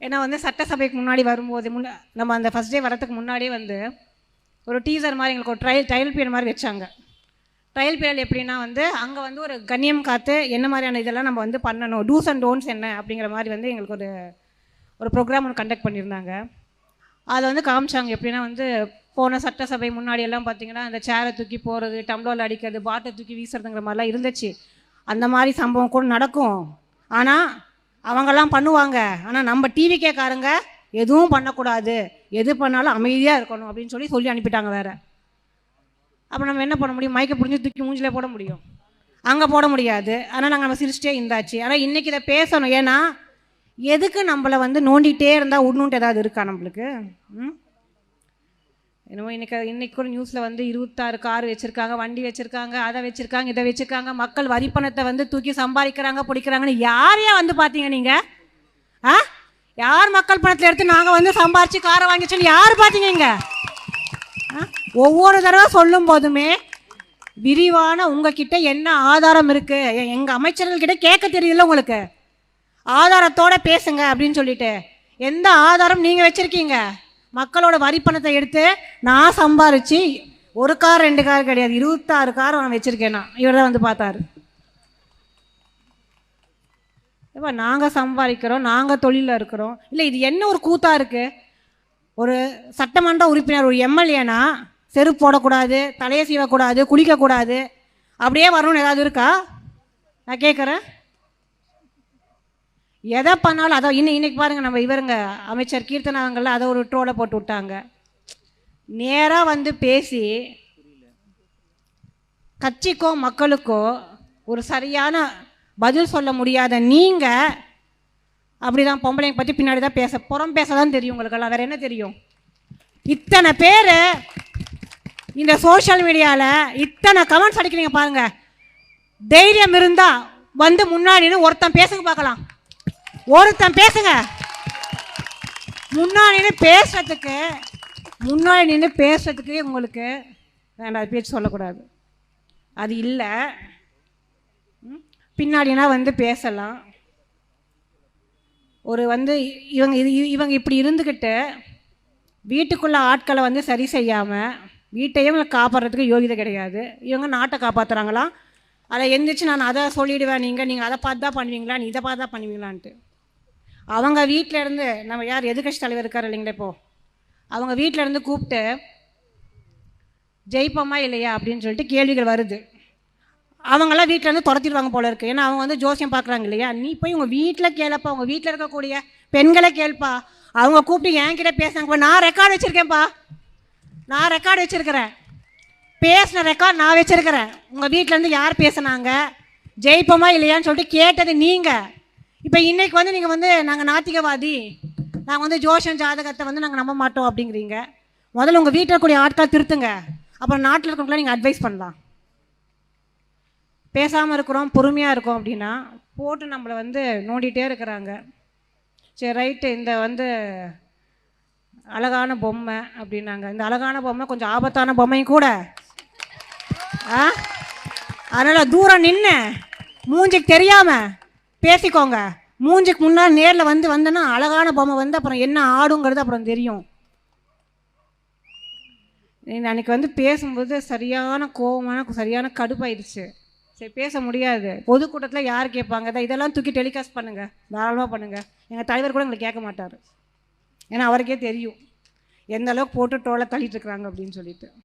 ஏன்னா வந்து சட்டசபைக்கு முன்னாடி வரும்போது நம்ம அந்த ஃபஸ்ட் டே வரத்துக்கு முன்னாடியே வந்து ஒரு டீசர் மாதிரி எங்களுக்கு ஒரு ட்ரையல் பீரியட் மாதிரி வச்சாங்க. ட்ரையல் பீரியட் எப்படின்னா வந்து அங்கே வந்து ஒரு கண்ணியம் காத்து என்ன மாதிரியான இதெல்லாம் நம்ம வந்து பண்ணணும், டூஸ் அண்ட் டோன்ட்ஸ் என்ன அப்படிங்கிற மாதிரி வந்து எங்களுக்கு ஒரு ப்ரோக்ராம் ஒன்று கண்டக்ட் பண்ணியிருந்தாங்க. அதை வந்து காமிச்சாங்க. எப்படின்னா வந்து போன சட்டசபை முன்னாடியெல்லாம் பார்த்திங்கன்னா அந்த சேரை தூக்கி போகிறது, டம்ளரில் அடிக்கிறது, பாட்டை தூக்கி வீசுறதுங்கிற மாதிரிலாம் இருந்துச்சு. அந்த மாதிரி சம்பவம் கூட நடக்கும், ஆனால் அவங்கெல்லாம் பண்ணுவாங்க. ஆனால் நம்ம டிவிக்கேக்காரங்க எதுவும் பண்ணக்கூடாது, எது பண்ணாலும் அமைதியாக இருக்கணும் அப்படின்னு சொல்லி அனுப்பிட்டாங்க வேறு. அப்போ நம்ம என்ன பண்ண முடியும்? மயக்க புரிஞ்சு தூக்கி மூஞ்சிலே போட முடியும்? அங்கே போட முடியாது. ஆனால் நம்ம சிரிச்சிட்டே இருந்தாச்சு. ஆனால் இன்றைக்கி இதை பேசணும். ஏன்னா எதுக்கு நம்மளை வந்து நோண்டிகிட்டே இருந்தால் உடனுன்ட்டு ஏதாவது இருக்கா நம்மளுக்கு? என்னமோ இன்றைக்கி கூட நியூஸில் வந்து 26 கார் வச்சுருக்காங்க, வண்டி வச்சுருக்காங்க, அதை வச்சுருக்காங்க, இதை வச்சுருக்காங்க, மக்கள் வரி பணத்தை வந்து தூக்கி சம்பாதிக்கிறாங்க பிடிக்கிறாங்கன்னு யாரையா வந்து பார்த்தீங்க நீங்கள்? யார் மக்கள் பணத்தில் எடுத்து நாங்கள் வந்து சம்பாரித்து காரை வாங்கிச்சோன்னு யார் பார்த்தீங்க இங்கே? ஒவ்வொரு தடவை சொல்லும் போதுமே விரிவான உங்ககிட்ட என்ன ஆதாரம் இருக்குது, எங்கள் அமைச்சர்கள்கிட்ட கேட்க தெரியல உங்களுக்கு, ஆதாரத்தோடு பேசுங்க அப்படின்னு சொல்லிட்டு. எந்த ஆதாரம் நீங்கள் வச்சுருக்கீங்க? மக்களோட வரி பணத்தை எடுத்து நான் சம்பாரித்து ஒரு கார் 2 கார் கிடையாது, 26 கார் நான் வச்சுருக்கேன்னா இவர் தான் வந்து பார்த்தாரு. இப்போ நாங்கள் சம்பாதிக்கிறோம், நாங்கள் தொழிலில் இருக்கிறோம். இல்லை இது என்ன ஒரு கூத்தாக இருக்குது? ஒரு சட்டமன்ற உறுப்பினர், ஒரு எம்எல்ஏனா செருப்பு போடக்கூடாது, தலையை சீவக்கூடாது, குளிக்கக்கூடாது, அப்படியே வரணும்னு ஏதாவது இருக்கா? நான் கேட்குறேன். எதை பண்ணாலும் அதை இன்னைக்கு பாருங்கள், நம்ம இவருங்க அமைச்சர் கீர்த்தனாவங்கள அதை ஒரு ட்ரோலை போட்டு விட்டாங்க. நேராக வந்து பேசி கட்சிக்கோ மக்களுக்கோ ஒரு சரியான பதில் சொல்ல முடியாத நீங்கள் அப்படி தான் பொம்பளைங்க பற்றி பின்னாடி தான் புறம் பேச தான் தெரியும் உங்களுக்கெல்லாம். வேறு என்ன தெரியும்? இத்தனை பேர் இந்த சோஷியல் மீடியாவில் இத்தனை கமெண்ட்ஸ் அடிக்கிறீங்க பாருங்கள். தைரியம் இருந்தால் வந்து முன்னாடின்னு ஒருத்தன் பேசுங்க பார்க்கலாம். ஒருத்தன் பேசுங்க. முன்னாடி நின்று பேசுறதுக்கு உங்களுக்கு வேண்டாம், பேச்சு சொல்லக்கூடாது, அது இல்லை. பின்னாடினா வந்து பேசலாம். ஒரு வந்து இவங்க இப்படி இருந்துக்கிட்டு வீட்டுக்குள்ளே ஆட்களை வந்து சரி செய்யாமல் வீட்டையும் காப்பாற்றுறதுக்கு யோகிதை கிடையாது. இவங்க நாட்டை காப்பாற்றுறாங்களாம். அதை எந்திரிச்சு நான் அதை சொல்லிவிடுவேன், நீங்கள் அதை பார்த்து தான் பண்ணுவீங்களா, நீ இதை பார்த்து தான் பண்ணுவீங்களான்ட்டு. அவங்க வீட்டிலேருந்து நம்ம யார் எதிர்கட்சி தலைவர் இருக்கார் இல்லைங்களா, இப்போது அவங்க வீட்டிலேருந்து கூப்பிட்டு ஜெயிப்போமா இல்லையா அப்படின்னு சொல்லிட்டு கேள்விகள் வருது. அவங்களாம் வீட்டிலேருந்து துரத்திடுவாங்க போல இருக்குது. ஏன்னா அவங்க வந்து ஜோசியம் பார்க்குறாங்க இல்லையா. நீ போய் உங்கள் வீட்டில் கேளப்பா, உங்கள் வீட்டில் இருக்கக்கூடிய பெண்களை கேள்ப்பா. அவங்க கூப்பிட்டு என்கிட்ட பேசுனாங்கப்பா, நான் ரெக்கார்டு வச்சுருக்கேன்ப்பா, நான் ரெக்கார்டு வச்சுருக்கிறேன், பேசின ரெக்கார்டு நான் வச்சுருக்கிறேன். உங்கள் வீட்டிலேருந்து யார் பேசுனாங்க, ஜெயிப்போமா இல்லையான்னு சொல்லிட்டு கேட்டது நீங்கள். இப்போ இன்றைக்கி வந்து நீங்கள் வந்து நாங்கள் நாத்திகவாதி, நாங்கள் வந்து ஜோஷன் ஜாதகத்தை வந்து நாங்கள் நம்ப மாட்டோம் அப்படிங்கிறீங்க. முதல்ல உங்கள் வீட்டில் இருக்கக்கூடிய ஆட்கள் திருத்துங்க, அப்புறம் நாட்டில் இருக்கவங்களாம் நீங்கள் அட்வைஸ் பண்ணலாம். பேசாமல் இருக்கிறோம், பொறுமையாக இருக்கோம் அப்படின்னா போட்டு நம்மளை வந்து நோண்டிகிட்டே இருக்கிறாங்க. சரி ரைட்டு, இந்த வந்து அழகான பொம்மை அப்படின்னாங்க. இந்த அழகான பொம்மை கொஞ்சம் ஆபத்தான பொம்மையும் கூட. அதனால் தூரம் நின்று மூஞ்சிக்கு தெரியாமல் பேசிக்கோங்க. மூஞ்சிக்கு முன்னால் நேரில் வந்தேன்னா அழகான பொம்மை வந்து அப்புறம் என்ன ஆடுங்கிறது அப்புறம் தெரியும். அன்றைக்கி வந்து பேசும்போது சரியான கோபமான சரியான கடுப்பாயிடுச்சு. சரி பேச முடியாது, பொதுக்கூட்டத்தில் யார் கேட்பாங்க? இதெல்லாம் தூக்கி டெலிகாஸ்ட் பண்ணுங்கள், தாராளமாக பண்ணுங்கள். எங்கள் தலைவர் கூட எங்களை கேட்க மாட்டார். ஏன்னா அவருக்கே தெரியும் எந்த அளவுக்கு போட்டு ட்ரோலை தள்ளிட்டு இருக்கிறாங்க அப்படின்னு சொல்லிட்டு.